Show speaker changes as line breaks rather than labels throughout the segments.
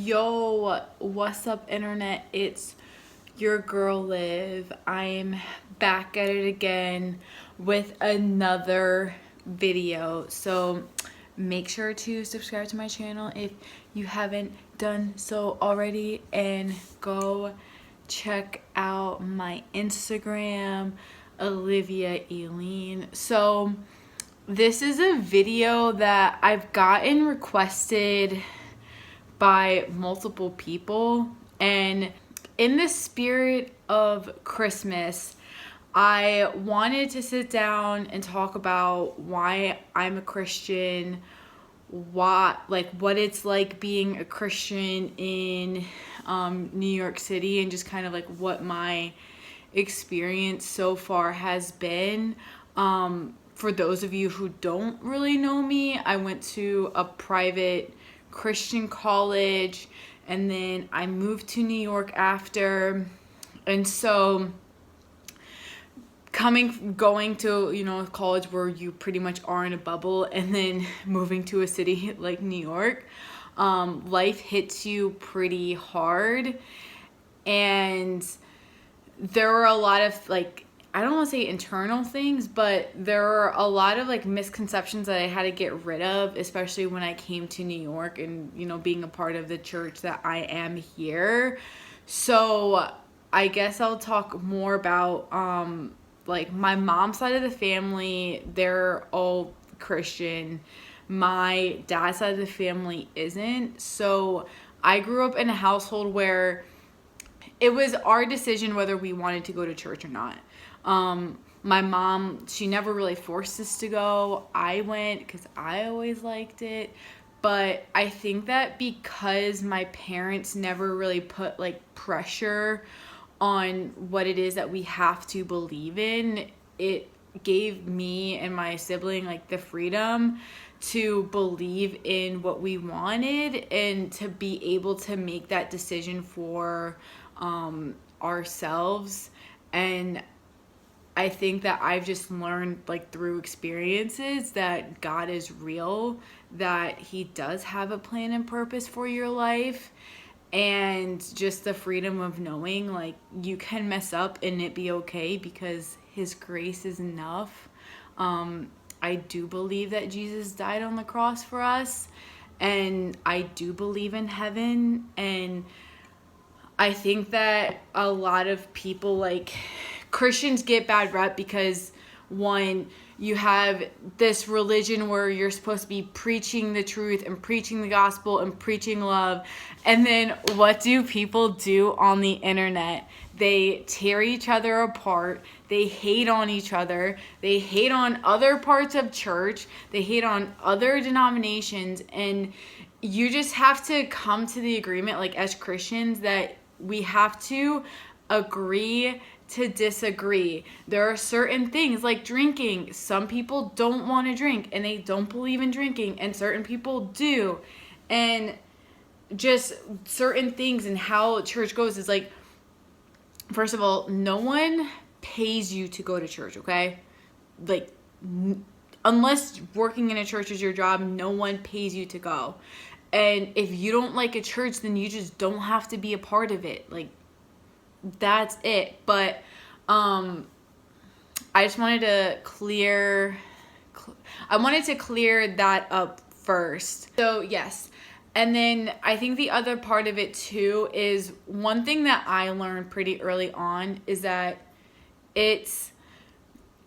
Yo, what's up, internet? It's your girl Liv. I'm back at it again with another video. So make sure to subscribe to my channel if you haven't done so already, and go check out my Instagram, Olivia Eileen. So this is a video that I've gotten requested by multiple people, and in the spirit of Christmas, I wanted to sit down and talk about why I'm a Christian, what it's like being a Christian in New York City, and just kind of like what my experience so far has been. For those of you who don't really know me, I went to a private Christian college, and then I moved to New York after. And so going to college where you pretty much are in a bubble, and then moving to a city like New York, life hits you pretty hard. And there were a lot of I don't want to say internal things, but there are a lot of misconceptions that I had to get rid of, especially when I came to New York and, being a part of the church that I am here. So I guess I'll talk more about, my mom's side of the family. They're all Christian. My dad's side of the family isn't. So I grew up in a household where it was our decision whether we wanted to go to church or not. My mom, she never really forced us to go. I went because I always liked it. But I think that because my parents never really put pressure on what it is that we have to believe in, it gave me and my sibling the freedom to believe in what we wanted and to be able to make that decision for ourselves. And I think that I've just learned through experiences that God is real, that he does have a plan and purpose for your life, and just the freedom of knowing you can mess up and it be okay because his grace is enough. I do believe that Jesus died on the cross for us, and I do believe in heaven. And I think that a lot of people Christians get bad rep because, one, you have this religion where you're supposed to be preaching the truth and preaching the gospel and preaching love. And then what do people do on the internet? They tear each other apart. They hate on each other. They hate on other parts of church. They hate on other denominations. And you just have to come to the agreement, as Christians, that we have to agree to disagree. There are certain things like drinking. Some people don't want to drink and they don't believe in drinking, and certain people do. And just certain things and how church goes is first of all, no one pays you to go to church, okay? Unless working in a church is your job, no one pays you to go. And if you don't like a church, then you just don't have to be a part of it. That's it. But I just wanted to clear that up first. So yes. And then I think the other part of it too is, one thing that I learned pretty early on is that it's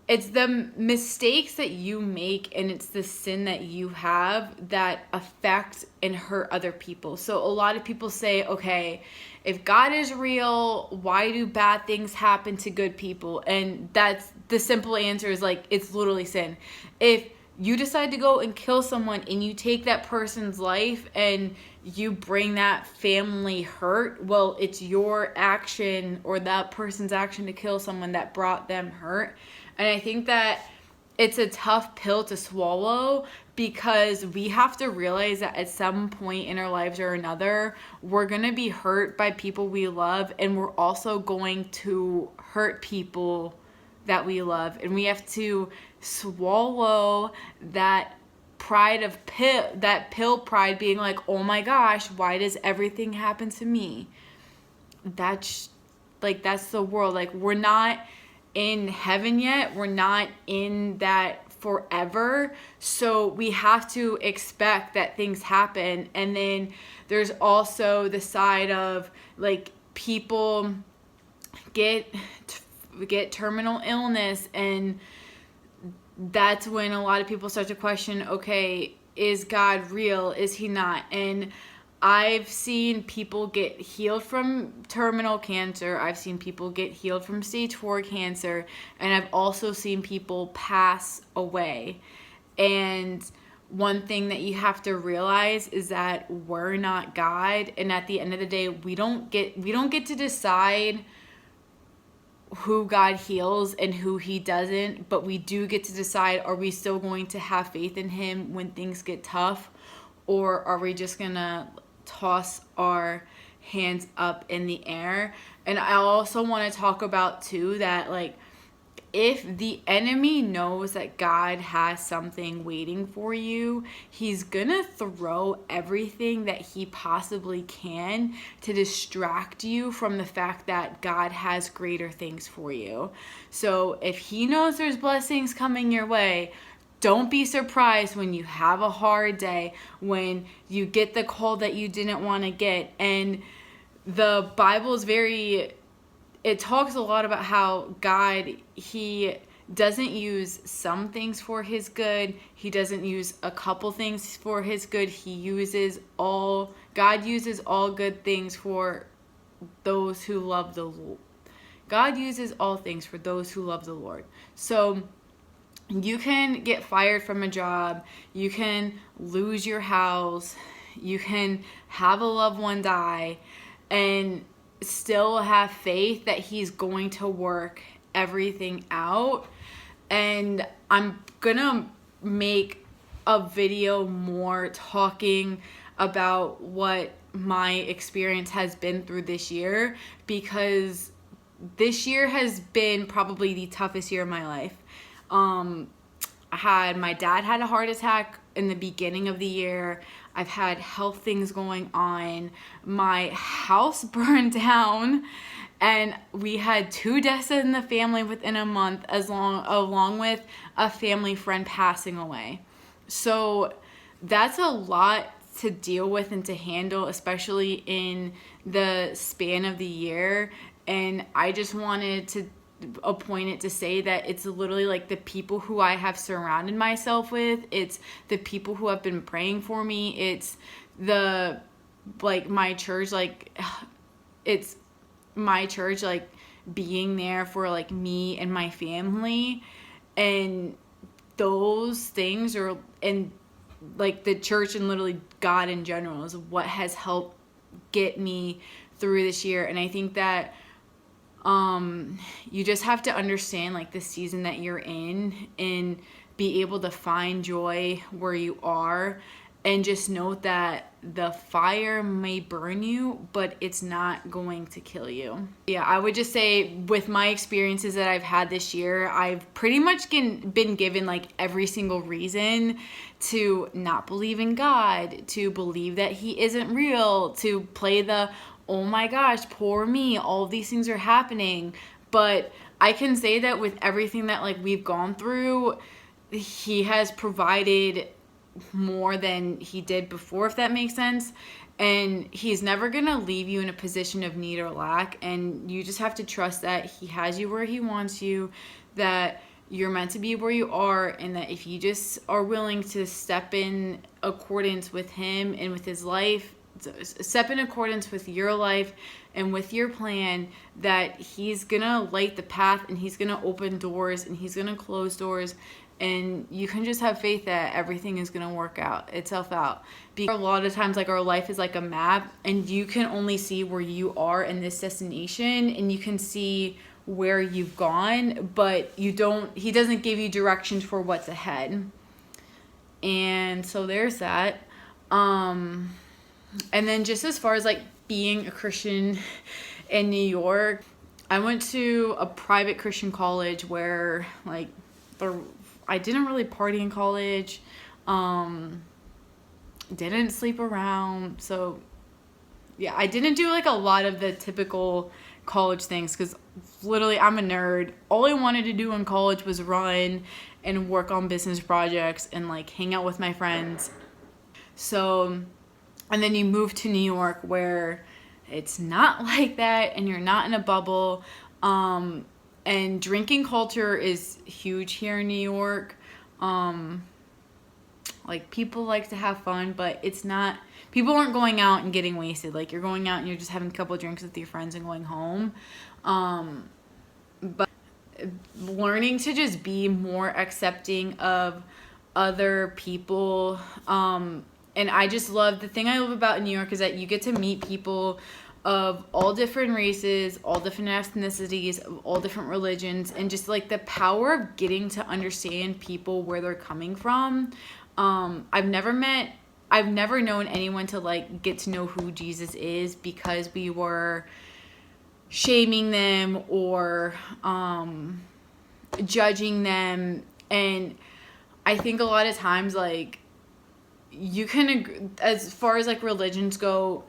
the mistakes that you make, and it's the sin that you have that affect and hurt other people. So a lot of people say, okay, if God is real, why do bad things happen to good people? And that's the simple answer is it's literally sin. If you decide to go and kill someone and you take that person's life and you bring that family hurt, well, it's your action or that person's action to kill someone that brought them hurt. And I think that it's a tough pill to swallow, because we have to realize that at some point in our lives or another, we're going to be hurt by people we love, and we're also going to hurt people that we love. And we have to swallow that that pill pride being like, oh my gosh, why does everything happen to me? That's the world. Like, we're not in heaven yet. We're not in that forever. So we have to expect that things happen. And then there's also the side of like people get terminal illness, and that's when a lot of people start to question, okay, is God real? Is he not? And I've seen people get healed from terminal cancer. I've seen people get healed from stage 4 cancer. And I've also seen people pass away. And one thing that you have to realize is that we're not God. And at the end of the day, we don't get to decide who God heals and who he doesn't. But we do get to decide, are we still going to have faith in him when things get tough? Or are we just going to toss our hands up in the air? And I also want to talk about too that, like, if the enemy knows that God has something waiting for you, he's gonna throw everything that he possibly can to distract you from the fact that God has greater things for you. So if he knows there's blessings coming your way, don't be surprised when you have a hard day, when you get the call that you didn't want to get. And the Bible is it talks a lot about how God, he doesn't use some things for his good. He doesn't use a couple things for his good. God uses all good things for those who love the Lord. God uses all things for those who love the Lord. So you can get fired from a job, you can lose your house, you can have a loved one die, and still have faith that he's going to work everything out. And I'm gonna make a video more talking about what my experience has been through this year, because this year has been probably the toughest year of my life. My dad had a heart attack in the beginning of the year. I've had health things going on. My house burned down, and we had 2 deaths in the family within a month, along with a family friend passing away. So that's a lot to deal with and to handle, especially in the span of the year. And I just wanted to appoint it to say that it's literally like the people who I have surrounded myself with, it's the people who have been praying for me, it's my church, it's my church, like, being there for like me and my family. And those things are, and like the church and literally God in general is what has helped get me through this year. And I think that you just have to understand like the season that you're in and be able to find joy where you are, and just note that the fire may burn you, but it's not going to kill you. Yeah, I would just say with my experiences that I've had this year, I've pretty much been given like every single reason to not believe in God, to believe that he isn't real, to play the, oh my gosh, poor me, all of these things are happening. But I can say that with everything that like we've gone through, he has provided more than he did before, if that makes sense. And he's never gonna leave you in a position of need or lack. And you just have to trust that he has you where he wants you, that you're meant to be where you are, and that if you just are willing to step in accordance with him and with his life, step in accordance with your life and with your plan, that he's gonna light the path and he's gonna open doors and he's gonna close doors. And you can just have faith that everything is gonna work out itself out. Because a lot of times, like, our life is like a map, and you can only see where you are in this destination, and you can see where you've gone, but he doesn't give you directions for what's ahead. And so there's that. And then just as far as like being a Christian in New York, I went to a private Christian college where like I didn't really party in college. Didn't sleep around. So yeah, I didn't do like a lot of the typical college things because literally I'm a nerd. All I wanted to do in college was run and work on business projects and like hang out with my friends. So, and then you move to New York where it's not like that and you're not in a bubble. And drinking culture is huge here in New York. Like people like to have fun, but it's not, people aren't going out and getting wasted. Like you're going out and you're just having a couple of drinks with your friends and going home. But learning to just be more accepting of other people. And I just love, the thing I love about New York is that you get to meet people of all different races, all different ethnicities, all different religions, and just like the power of getting to understand people where they're coming from. I've never known anyone to like get to know who Jesus is because we were shaming them or judging them. And I think a lot of times, like, you can, as far as like religions go,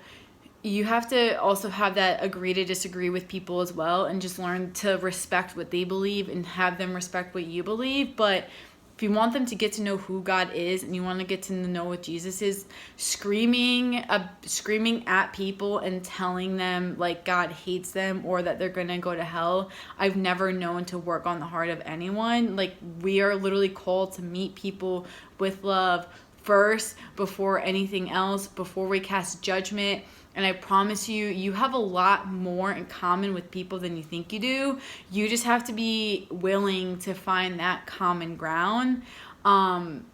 you have to also have that agree to disagree with people as well, and just learn to respect what they believe and have them respect what you believe. But if you want them to get to know who God is and you want to get to know what Jesus is, screaming at people and telling them like God hates them or that they're going to go to hell, I've never known to work on the heart of anyone. Like, we are literally called to meet people with love first, before anything else, before we cast judgment. And I promise you, you have a lot more in common with people than you think you do. You just have to be willing to find that common ground. And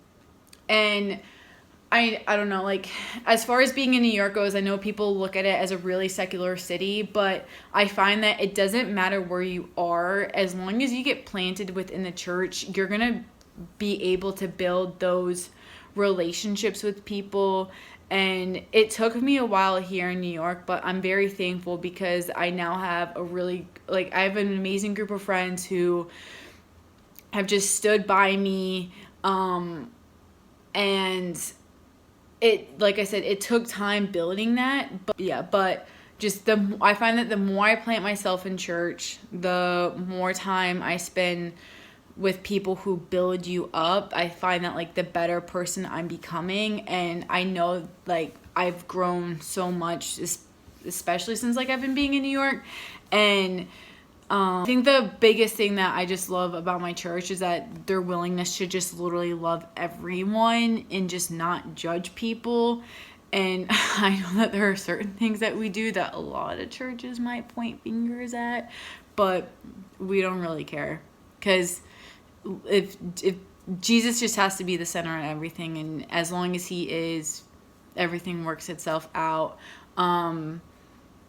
I don't know, like, as far as being in New York goes, I know people look at it as a really secular city, but I find that it doesn't matter where you are. As long as you get planted within the church, you're going to be able to build those relationships with people. And it took me a while here in New York, but I'm very thankful because I now have I have an amazing group of friends who have just stood by me. And it, like I said, it took time building that, but yeah, but just I find that the more I plant myself in church, the more time I spend with people who build you up, I find that like the better person I'm becoming. And I know like I've grown so much, especially since like I've been being in New York. And I think the biggest thing that I just love about my church is that their willingness to just literally love everyone and just not judge people. And I know that there are certain things that we do that a lot of churches might point fingers at, but we don't really care, because if Jesus just has to be the center of everything, and as long as he is, everything works itself out.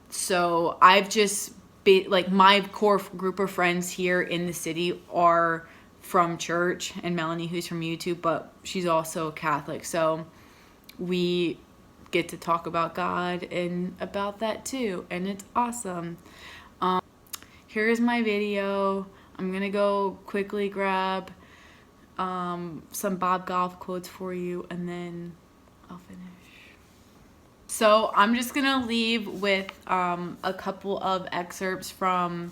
So I've just been like, my core group of friends here in the city are from church, and Melanie, who's from YouTube, but she's also Catholic, so we get to talk about God and about that too, and it's awesome. Here's my video. I'm gonna go quickly grab some Bob Goth quotes for you, and then I'll finish. So I'm just gonna leave with a couple of excerpts from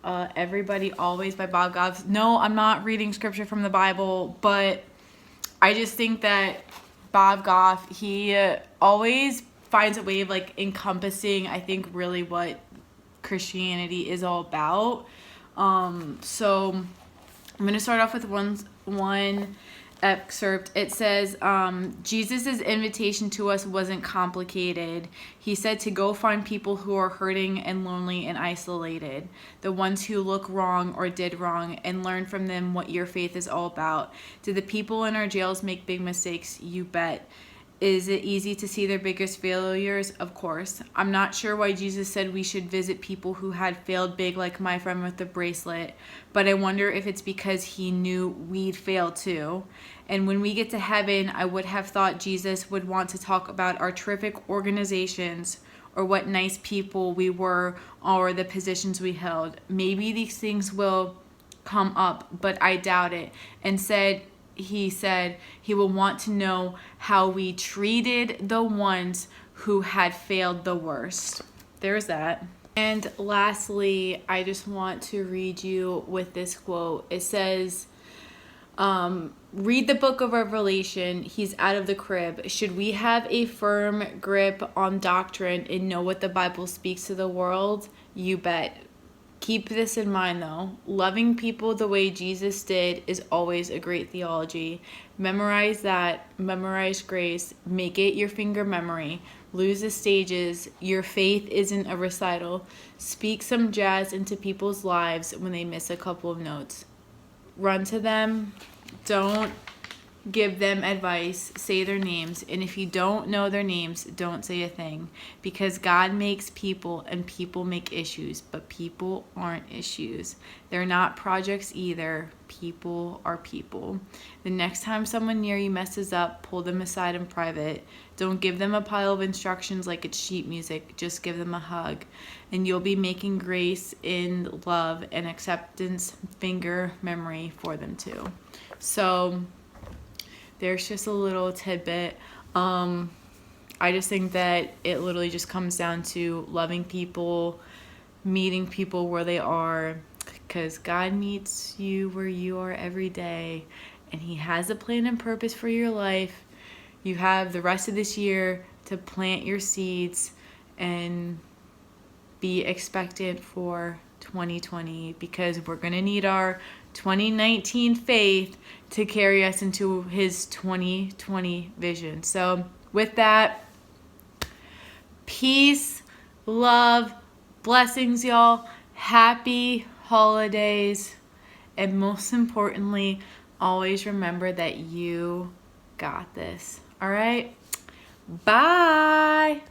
Everybody Always by Bob Goth. No, I'm not reading scripture from the Bible, but I just think that Bob Goth, he always finds a way of like encompassing, I think, really what Christianity is all about. So I'm going to start off with one excerpt. It says, Jesus' invitation to us wasn't complicated. He said to go find people who are hurting and lonely and isolated, the ones who look wrong or did wrong, and learn from them what your faith is all about. Did the people in our jails make big mistakes? You bet. Is it easy to see their biggest failures? Of course. I'm not sure why Jesus said we should visit people who had failed big, like my friend with the bracelet, but I wonder if it's because he knew we'd fail too. And when we get to heaven, I would have thought Jesus would want to talk about our terrific organizations, or what nice people we were, or the positions we held. Maybe these things will come up, but I doubt it. he said he will want to know how we treated the ones who had failed the worst. There's that. And lastly, I just want to read you with this quote. It says, read the book of Revelation. He's out of the crib. Should we have a firm grip on doctrine and know what the Bible speaks to the world? You bet. Keep this in mind though. Loving people the way Jesus did is always a great theology. Memorize that. Memorize grace. Make it your finger memory. Lose the stages. Your faith isn't a recital. Speak some jazz into people's lives when they miss a couple of notes. Run to them. Don't give them advice. Say their names. And if you don't know their names, don't say a thing. Because God makes people and people make issues. But people aren't issues. They're not projects either. People are people. The next time someone near you messes up, pull them aside in private. Don't give them a pile of instructions like it's sheet music. Just give them a hug. And you'll be making grace in love and acceptance finger memory for them too. So there's just a little tidbit. I just think that it literally just comes down to loving people, meeting people where they are, because God meets you where you are every day, and He has a plan and purpose for your life. You have the rest of this year to plant your seeds and be expectant for 2020, because we're going to need our 2019 faith to carry us into His 2020 vision. So with that, peace, love, blessings, y'all. Happy holidays. And most importantly, always remember that you got this. All right? Bye.